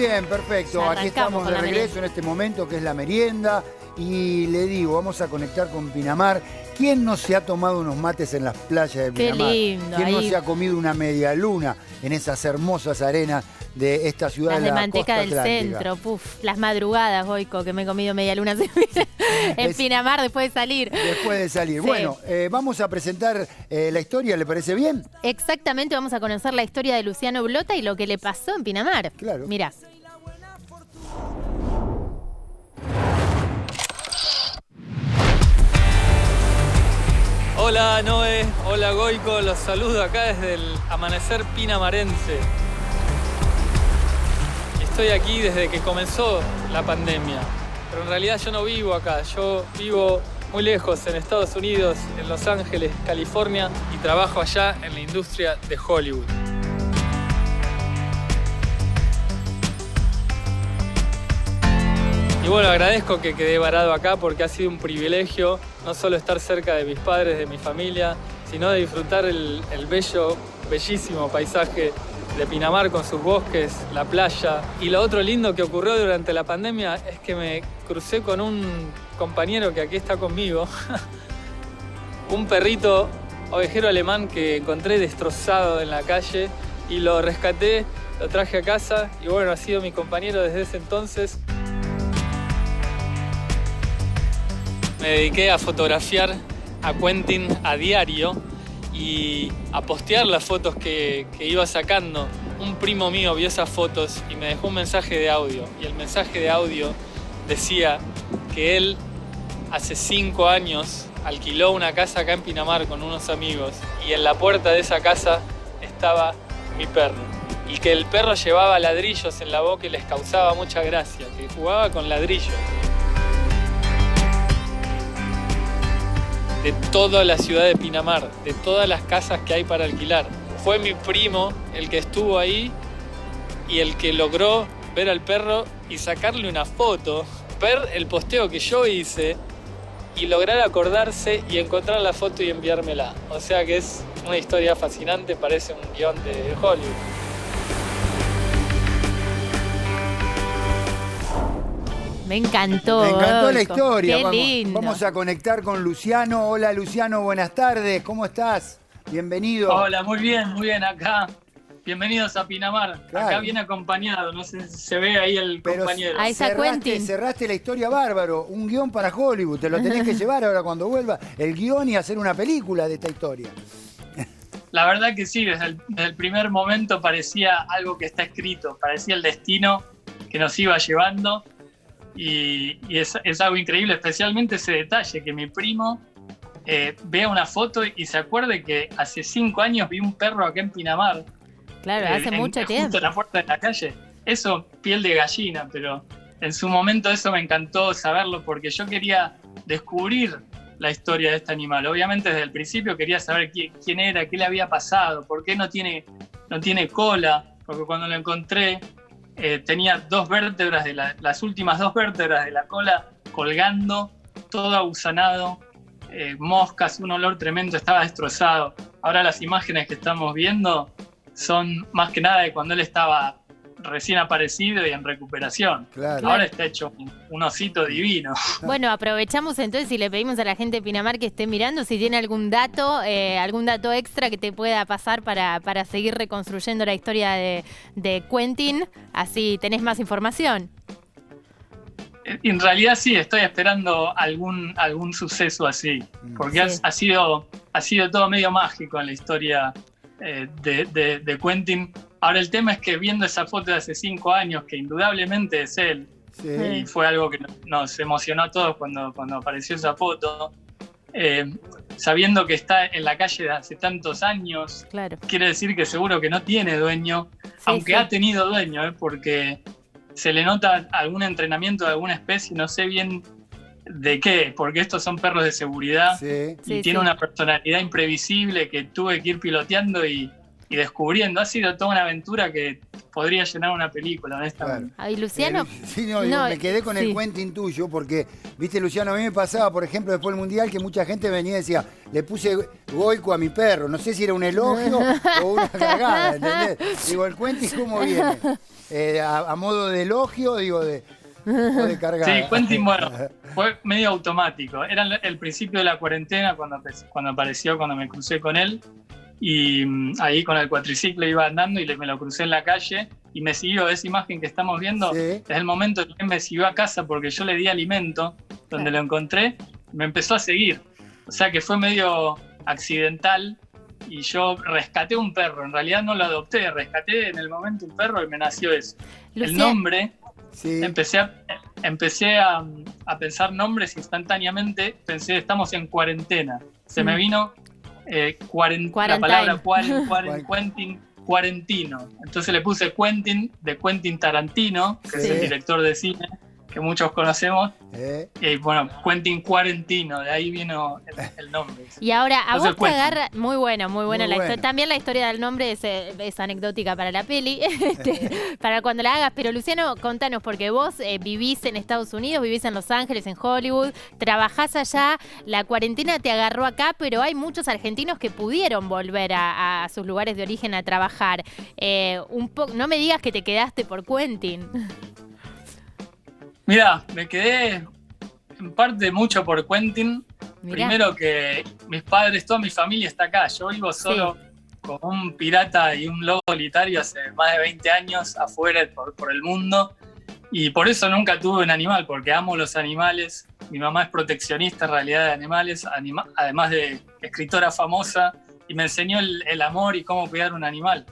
bien, perfecto. Ya Aquí estamos con de la regreso merienda. en este momento que es la merienda. Y le digo, vamos a conectar con Pinamar. ¿Quién no se ha tomado unos mates en las playas de Qué Pinamar? lindo, ¿Quién no ahí. se ha comido una media luna en esas hermosas arenas de esta ciudad Las de de la manteca costa del atlántica? centro, las madrugadas, Goico, que me he comido media luna en Pinamar después de salir. Después de salir. Sí. Bueno, vamos a presentar la historia, ¿le parece bien? Exactamente, vamos a conocer la historia de Luciano Blota y lo que le pasó en Pinamar. Claro. Mirá. Hola Noé, hola Goico, los saludo acá desde el amanecer pinamarense. Estoy aquí desde que comenzó la pandemia, pero en realidad yo no vivo acá, yo vivo muy lejos en Estados Unidos, en Los Ángeles, California, y trabajo allá en la industria de Hollywood. Y bueno, agradezco que quedé varado acá porque ha sido un privilegio no solo estar cerca de mis padres, de mi familia, sino de disfrutar el bellísimo paisaje de Pinamar con sus bosques, la playa. Y lo otro lindo que ocurrió durante la pandemia es que me crucé con un compañero que aquí está conmigo, un perrito ovejero alemán que encontré destrozado en la calle y lo rescaté, lo traje a casa y bueno, ha sido mi compañero desde ese entonces. Me dediqué a fotografiar a Quentin a diario y a postear las fotos que iba sacando. Un primo mío vio esas fotos y me dejó un mensaje de audio. Y el mensaje de audio decía que él hace 5 años alquiló una casa acá en Pinamar con unos amigos y en la puerta de esa casa estaba mi perro. Y que el perro llevaba ladrillos en la boca y les causaba mucha gracia, que jugaba con ladrillos. De toda la ciudad de Pinamar, de todas las casas que hay para alquilar. Fue mi primo el que estuvo ahí y el que logró ver al perro y sacarle una foto, ver el posteo que yo hice y lograr acordarse y encontrar la foto y enviármela. O sea que es una historia fascinante, parece un guión de Hollywood. Me encantó. Me encantó la Goico. historia. Qué lindo. Vamos a conectar con Luciano. Hola Luciano, buenas tardes. ¿Cómo estás? Bienvenido. Hola, muy bien acá. Bienvenidos a Pinamar. Claro. Acá bien acompañado, no sé si se ve ahí el Pero compañero. Ahí está Quentin. cerraste la historia bárbaro. Un guión para Hollywood. Te lo tenés que llevar ahora cuando vuelva el guión y hacer una película de esta historia. La verdad que sí, desde el primer momento parecía algo que está escrito, parecía el destino que nos iba llevando y es algo increíble, especialmente ese detalle, que mi primo vea una foto y se acuerde que hace 5 años vi un perro acá en Pinamar. Claro, hace mucho Justo tiempo. en la puerta de la calle. Eso, piel de gallina, pero en su momento eso me encantó saberlo porque yo quería descubrir la historia de este animal. Obviamente desde el principio quería saber quién era, qué le había pasado, por qué no tiene cola, porque cuando lo encontré tenía 2 vértebras, las últimas 2 vértebras de la cola colgando, todo agusanado, moscas, un olor tremendo, estaba destrozado. Ahora las imágenes que estamos viendo son más que nada de cuando él estaba recién aparecido y en recuperación. Claro. Ahora está hecho un osito divino. Bueno, aprovechamos entonces y le pedimos a la gente de Pinamar que esté mirando si tiene algún dato extra que te pueda pasar para seguir reconstruyendo la historia de Quentin, así tenés más información. En realidad sí, estoy esperando algún suceso así, porque Sí. ha sido todo medio mágico en la historia de Quentin. Ahora el tema es que viendo esa foto de hace 5 años, que indudablemente es él, Sí. y fue algo que nos emocionó a todos cuando apareció esa foto, sabiendo que está en la calle de hace tantos años, Claro. quiere decir que seguro que no tiene dueño, aunque sí. ha tenido dueño, porque se le nota algún entrenamiento de alguna especie, no sé bien de qué, porque estos son perros de seguridad Sí. y Sí, tiene sí. una personalidad imprevisible que tuve que ir piloteando y descubriendo. Ha sido toda una aventura que podría llenar una película, honestamente. Claro. Ay, Luciano. Sí, no, digo, no, me quedé con sí. el Quentin tuyo porque, viste, Luciano, a mí me pasaba, por ejemplo, después del Mundial, que mucha gente venía y decía, le puse Goico a mi perro. No sé si era un elogio o una cagada, ¿entendés? Digo, el Quentin, ¿cómo viene? A modo de elogio, digo, o de cargada. Sí, Quentin, bueno, fue medio automático. Era el principio de la cuarentena cuando apareció, cuando me crucé con él. Y ahí con el cuatriciclo iba andando y me lo crucé en la calle y me siguió. Esa imagen que estamos viendo es el momento en que me siguió a casa porque yo le di alimento donde lo encontré y me empezó a seguir. O sea que fue medio accidental y yo rescaté un perro. En realidad no lo adopté, rescaté en el momento un perro y me nació eso. El nombre, empecé a pensar nombres instantáneamente. Pensé, estamos en cuarentena. Se me vino la palabra Quentin, Cuarentino. Entonces le puse Quentin, de Quentin Tarantino, que es el director de cine que muchos conocemos. Y bueno, Quentin Cuarentino, de ahí vino el nombre. Y ahora, a Entonces, vos te agarra... Muy buena la historia. buena. También la historia del nombre es anecdótica para la peli, para cuando la hagas. Pero Luciano, contanos, porque vos vivís en Estados Unidos, vivís en Los Ángeles, en Hollywood, trabajás allá, la cuarentena te agarró acá, pero hay muchos argentinos que pudieron volver a sus lugares de origen a trabajar. No me digas que te quedaste por Quentin. Mira, me quedé en parte mucho por Quentin. Mirá. Primero que mis padres, toda mi familia está acá. Yo vivo solo como un pirata y un lobo solitario hace más de 20 años afuera por el mundo. Y por eso nunca tuve un animal, porque amo los animales. Mi mamá es proteccionista en realidad de animales, además de escritora famosa, y me enseñó el amor y cómo cuidar un animal.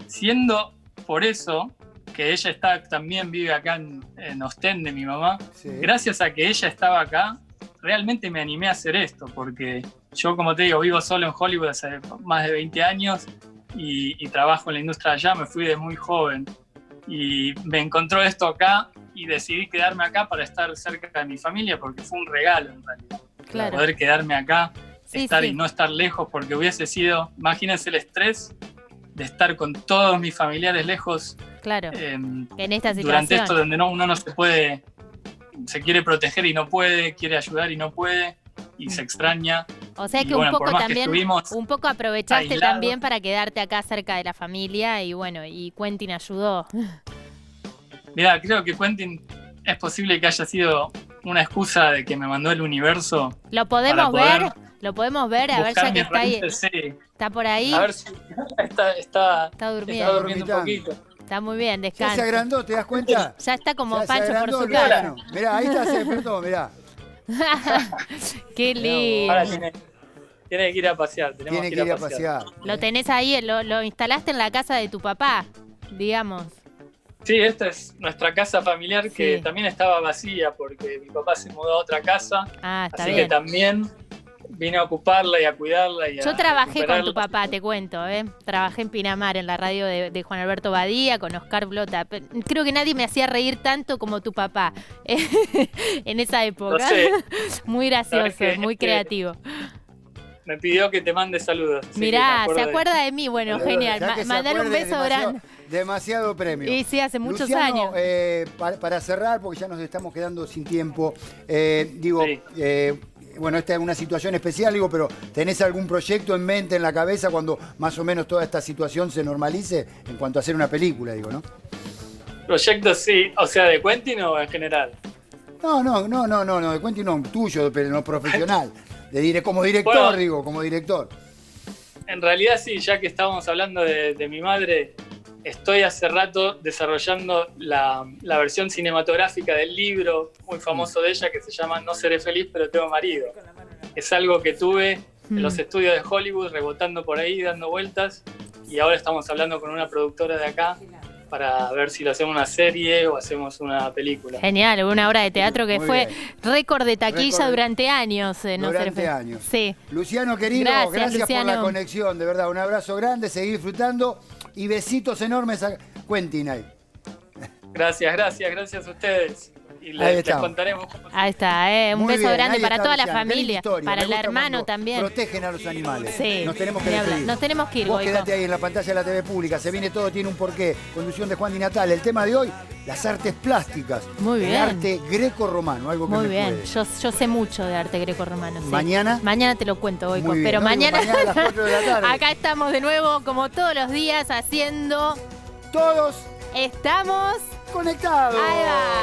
Siendo por eso que ella también vive acá en Ostende, mi mamá, gracias a que ella estaba acá, realmente me animé a hacer esto, porque yo, como te digo, vivo solo en Hollywood hace más de 20 años y trabajo en la industria allá, me fui de muy joven y me encontró esto acá y decidí quedarme acá para estar cerca de mi familia, porque fue un regalo en realidad. Claro. Poder quedarme acá, y no estar lejos, porque hubiese sido, imagínense el estrés de estar con todos mis familiares lejos. Claro, en esta situación. Durante esto donde uno no se puede, se quiere proteger y no puede, quiere ayudar y no puede, y se extraña. O sea que bueno, un poco también, un poco aprovechaste aislados también para quedarte acá cerca de la familia y bueno, y Quentin ayudó. Mirá, creo que Quentin es posible que haya sido una excusa de que me mandó el universo. ¿Lo podemos ver? ¿Lo podemos ver? A ver, ya que está ahí. ¿Está por ahí? A ver si está durmiendo. un poquito. Está muy bien, descansa. Ya se agrandó, ¿te das cuenta? Ya está como Ya Pancho por su Luciano. casa. Mirá, ahí está, se despertó, mirá. Qué lindo. Ahora tiene que ir a pasear. Tiene que ir a pasear. Lo tenés ahí, lo instalaste en la casa de tu papá, digamos. Sí, esta es nuestra casa familiar que también estaba vacía porque mi papá se mudó a otra casa. Ah, está así bien. que también vine a ocuparla y a cuidarla. Yo trabajé con tu papá, te cuento, Trabajé en Pinamar, en la radio de Juan Alberto Badía, con Oscar Blota. Creo que nadie me hacía reír tanto como tu papá en esa época. No sé. Muy gracioso, muy creativo. Me pidió que te mande saludos. Mirá, se acuerda de mí. Bueno, genial. Mandar un beso grande. Demasiado premio. Y sí, hace muchos Luciano, años. Para cerrar, porque ya nos estamos quedando sin tiempo, bueno, esta es una situación especial, pero ¿tenés algún proyecto en mente, en la cabeza, cuando más o menos toda esta situación se normalice en cuanto a hacer una película, ¿no? Proyectos sí, o sea, ¿de Quentin o en general? No, de Quentin no, tuyo, pero no profesional. Como director, bueno, como director. En realidad sí, ya que estábamos hablando de mi madre, estoy hace rato desarrollando la versión cinematográfica del libro muy famoso de ella que se llama No seré feliz pero tengo marido. Es algo que tuve en los estudios de Hollywood, rebotando por ahí, dando vueltas, y ahora estamos hablando con una productora de acá para ver si lo hacemos una serie o hacemos una película. Genial, una obra de teatro que Muy fue bien. récord de taquilla durante años. Durante años. Sí. Luciano, querido, gracias Luciano, por la conexión, de verdad, un abrazo grande, seguí disfrutando y besitos enormes a Quentin ahí. Gracias a ustedes. y Ahí les estamos. contaremos cómo Ahí está, un Muy beso bien, grande ahí para está toda la Luciana, qué linda familia, historia. para Me el gusta hermano cuando también. Protegen a los animales. Sí, Nos tenemos que ni hablar. despedir. Nos tenemos que ir, Vos Goico. quedate ahí en la pantalla de la TV pública. Se viene todo, tiene un porqué. Conducción de Juan Di Natale. El tema de hoy, las artes plásticas. Muy bien. El arte greco-romano, algo que Muy me bien, puede. yo sé mucho de arte greco-romano. Sí. ¿Mañana? Mañana te lo cuento, Goico, Muy bien, pero ¿no? Digo, mañana, mañana a las 4 de la tarde. acá estamos de nuevo, como todos los días, haciendo... Todos Estamos... conectados. Ahí va.